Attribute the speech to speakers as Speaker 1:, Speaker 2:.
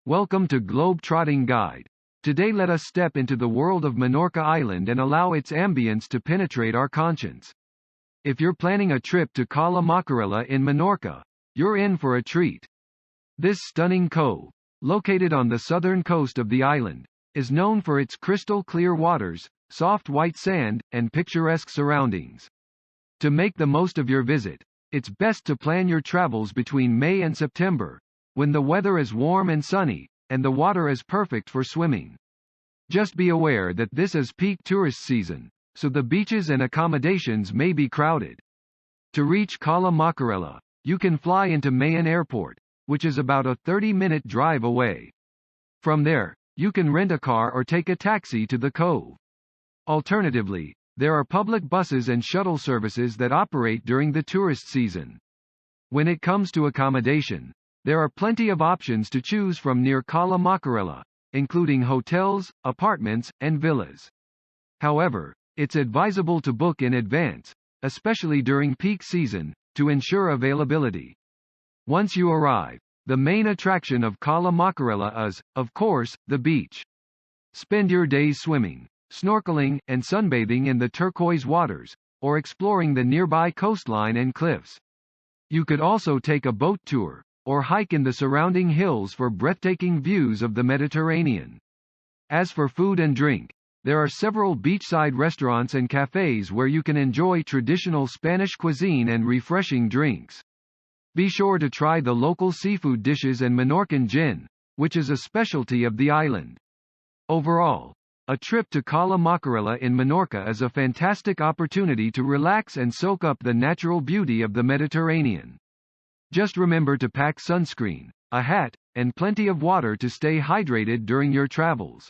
Speaker 1: Welcome to Globe Trotting Guide. Today let us step into the world of Menorca Island and allow its ambience to penetrate our conscience. If you're planning a trip to Cala Macarella in Menorca, you're in for a treat. This stunning cove, located on the southern coast of the island, is known for its crystal clear waters, soft white sand, and picturesque surroundings. To make the most of your visit, it's best to plan your travels between May and September, when the weather is warm and sunny, and the water is perfect for swimming. Just be aware that this is peak tourist season, so the beaches and accommodations may be crowded. To reach Cala Macarella, you can fly into Mayan Airport, which is about a 30-minute drive away. From there, you can rent a car or take a taxi to the Cove. Alternatively, there are public buses and shuttle services that operate during the tourist season. When it comes to accommodation, there are plenty of options to choose from near Cala Macarella, including hotels, apartments, and villas. However, it's advisable to book in advance, especially during peak season, to ensure availability. Once you arrive, the main attraction of Cala Macarella is, of course, the beach. Spend your days swimming, snorkeling, and sunbathing in the turquoise waters, or exploring the nearby coastline and cliffs. You could also take a boat tour, or hike in the surrounding hills for breathtaking views of the Mediterranean. As for food and drink, there are several beachside restaurants and cafes where you can enjoy traditional Spanish cuisine and refreshing drinks. Be sure to try the local seafood dishes and Menorcan gin, which is a specialty of the island. Overall, a trip to Cala Macarella in Menorca is a fantastic opportunity to relax and soak up the natural beauty of the Mediterranean. Just remember to pack sunscreen, a hat, and plenty of water to stay hydrated during your travels.